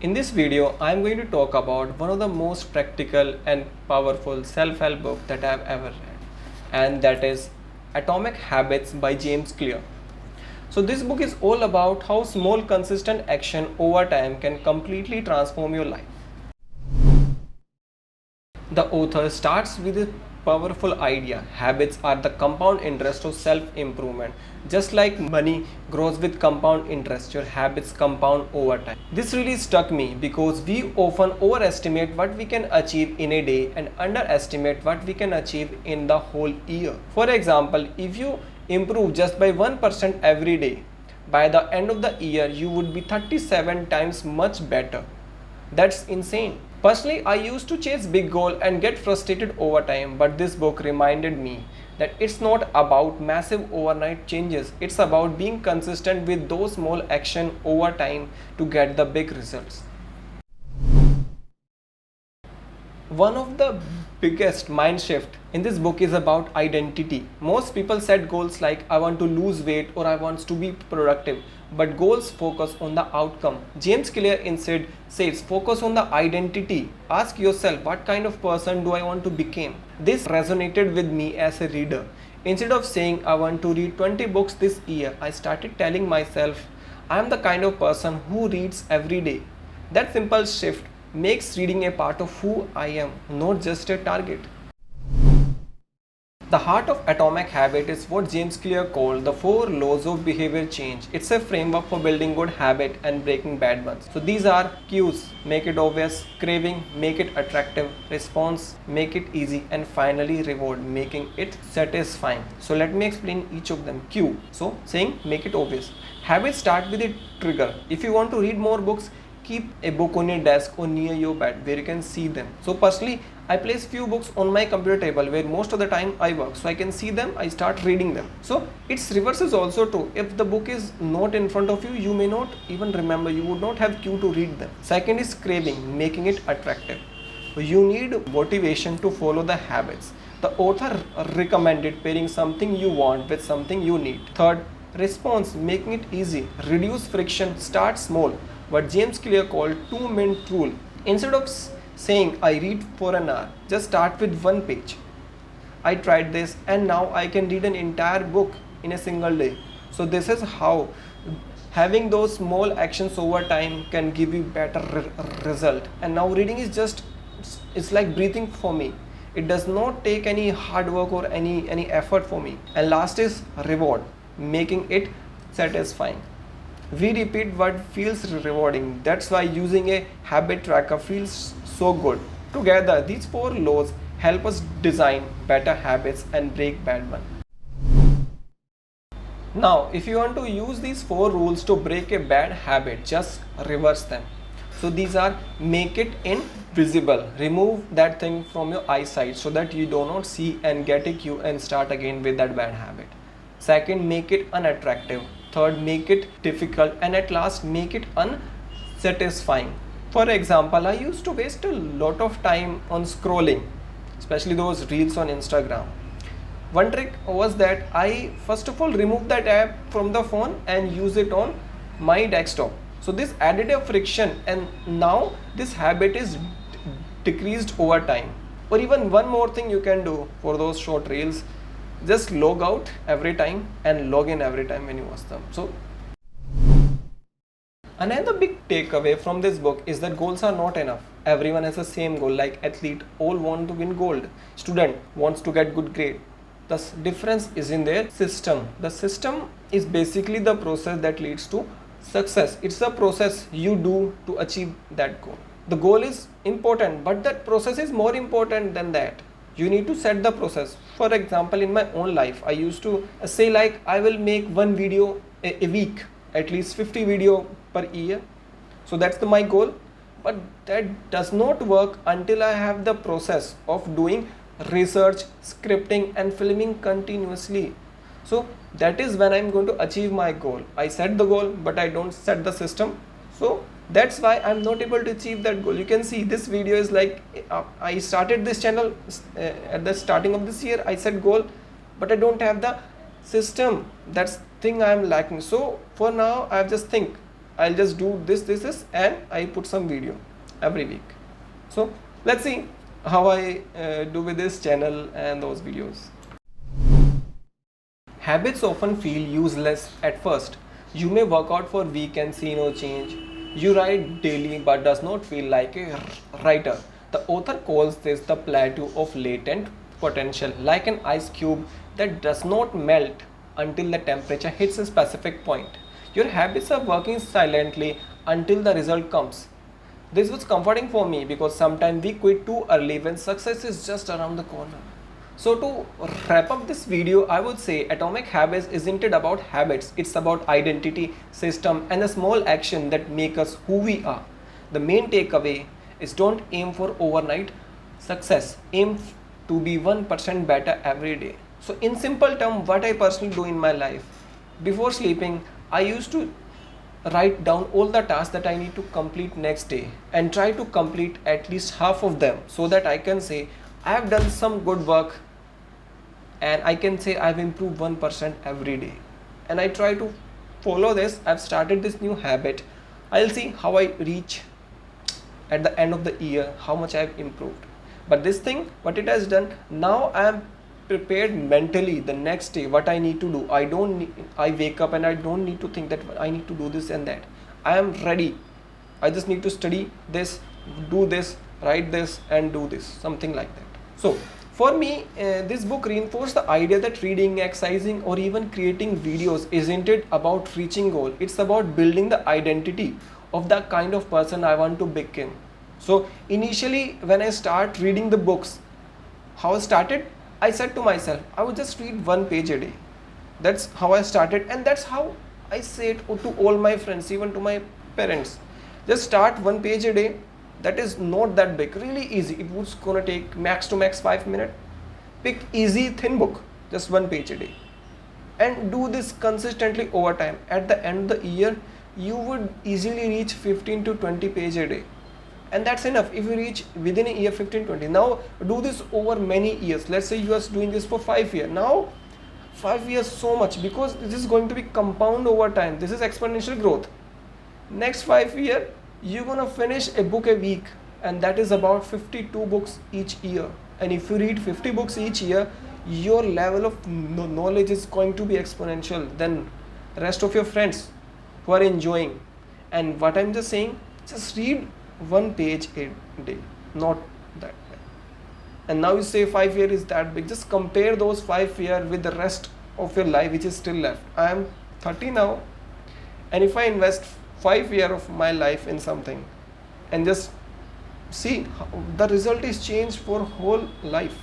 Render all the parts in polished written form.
In this video, I am going to talk about one of the most practical and powerful self-help books that I have ever read, and that is Atomic Habits by James Clear. So this book is all about how small consistent action over time can completely transform your life. The author starts with a powerful idea. Habits are the compound interest of self-improvement. Just like money grows with compound interest, your habits compound over time. This really struck me because we often overestimate what we can achieve in a day and underestimate what we can achieve in the whole year. For example, if you improve just by 1% every day, by the end of the year you would be 37 times much better. That's insane. Personally, I used to chase big goals and get frustrated over time, but this book reminded me that it's not about massive overnight changes. It's about being consistent with those small actions over time to get the big results. One of the biggest mind shift in this book is about identity. Most people set goals like I want to lose weight or I want to be productive, but goals focus on the outcome. James Clear instead says focus on the identity. Ask yourself, what kind of person do I want to become? This resonated with me as a reader. Instead of saying I want to read 20 books this year, I started telling myself I am the kind of person who reads every day. That simple shift makes reading a part of who I am, not just a target. The heart of Atomic Habit is what James Clear called the 4 laws of behavior change. It's a framework for building good habit and breaking bad ones. So these are cues, make it obvious, craving, make it attractive, response, make it easy, and finally reward, making it satisfying. So let me explain each of them. Cue, so saying make it obvious. Habits start with a trigger. If you want to read more books, keep a book on your desk or near your bed where you can see them. So personally, I place few books on my computer table where most of the time I work, so I can see them, I start reading them. So its reverse is also true. If the book is not in front of you, you may not even remember, you would not have cue to read them. Second is craving, making it attractive. You need motivation to follow the habits. The author recommended pairing something you want with something you need. Third, response, making it easy, reduce friction, start small. What James Clear called 2-minute rule. Instead of saying I read for an hour, just start with 1 page. I tried this and now I can read an entire book in a single day. So this is how having those small actions over time can give you better result. And now reading is just, it's like breathing for me. It does not take any hard work or any effort for me. And last is reward, making it satisfying. We repeat what feels rewarding. That's why using a habit tracker feels so good. Together, these 4 laws help us design better habits and break bad ones. Now, if you want to use these 4 rules to break a bad habit, just reverse them. So these are make it invisible. Remove that thing from your eyesight so that you do not see and get a cue and start again with that bad habit. Second, make it unattractive. Third, make it difficult, and at last make it unsatisfying. For example, I used to waste a lot of time on scrolling, especially those reels on Instagram. One trick was that I first of all removed that app from the phone and use it on my desktop. So this added a friction, and now this habit is decreased over time. Or even one more thing you can do for those short reels, just log out every time and log in every time when you watch them. So another big takeaway from this book is that goals are not enough. Everyone has the same goal, like athlete all want to win gold, student wants to get good grade. The difference is in their system. The system is basically the process that leads to success. It's the process you do to achieve that goal. The goal is important, but that process is more important than that. You need to set the process. For example, in my own life, I used to say like I will make 1 video a week, at least 50 video per year. So that's my goal. But that does not work until I have the process of doing research, scripting and filming continuously. So that is when I'm going to achieve my goal. I set the goal, but I don't set the system. So that's why I'm not able to achieve that goal. You can see this video is like I started this channel at the starting of this year. I set goal, but I don't have the system. That's thing I'm lacking. So for now I just think I'll just do this and I put some video every week. So let's see how I do with this channel and those videos. Habits often feel useless at first. You may work out for a week and see no change. You write daily but does not feel like a writer. The author calls this the plateau of latent potential, like an ice cube that does not melt until the temperature hits a specific point. Your habits are working silently until the result comes. This was comforting for me because sometimes we quit too early when success is just around the corner. So to wrap up this video, I would say Atomic Habits isn't it about habits, it's about identity, system and a small action that make us who we are. The main takeaway is don't aim for overnight success, aim to be 1% better every day. So in simple terms, what I personally do in my life, before sleeping, I used to write down all the tasks that I need to complete next day and try to complete at least half of them so that I can say I have done some good work and I can say I've improved 1% every day. And I try to follow this. I've started this new habit. I'll see how I reach at the end of the year, how much I've improved. But this thing, what it has done, now I am prepared mentally the next day what I need to do. I wake up and I don't need to think that I need to do this and that. I am ready. I just need to study this, do this, write this and do this, something like that. So for me, this book reinforced the idea that reading, exercising or even creating videos isn't it about reaching goal. It's about building the identity of the kind of person I want to become. So initially when I start reading the books, how I started, I said to myself, I would just read 1 page a day. That's how I started and that's how I say it to all my friends, even to my parents. Just start 1 page a day. That is not that big, really easy. It was gonna take max to max 5 minutes. Pick easy thin book, just 1 page a day. And do this consistently over time. At the end of the year, you would easily reach 15 to 20 page a day. And that's enough if you reach within a year 15, 20. Now do this over many years. Let's say you are doing this for 5 years. Now 5 years so much because this is going to be compound over time. This is exponential growth. Next 5 years, you're gonna finish a book a week and that is about 52 books each year. And if you read 50 books each year, your level of knowledge is going to be exponential than rest of your friends who are enjoying. And what I'm just saying, just read 1 page a day, not that big. And now you say 5 years is that big. Just compare those 5 years with the rest of your life which is still left. I am 30 now and if I invest 5 years of my life in something and just see how the result is changed for whole life.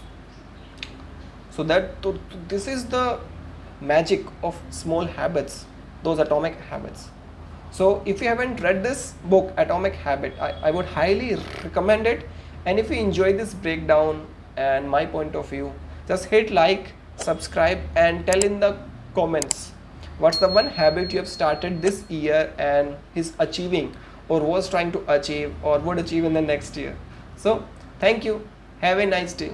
So this is the magic of small habits, those atomic habits. So if you haven't read this book Atomic Habit, I would highly recommend it. And if you enjoy this breakdown and my point of view, just hit like, subscribe and tell in the comments what's the one habit you have started this year and is achieving or was trying to achieve or would achieve in the next year. So thank you. Have a nice day.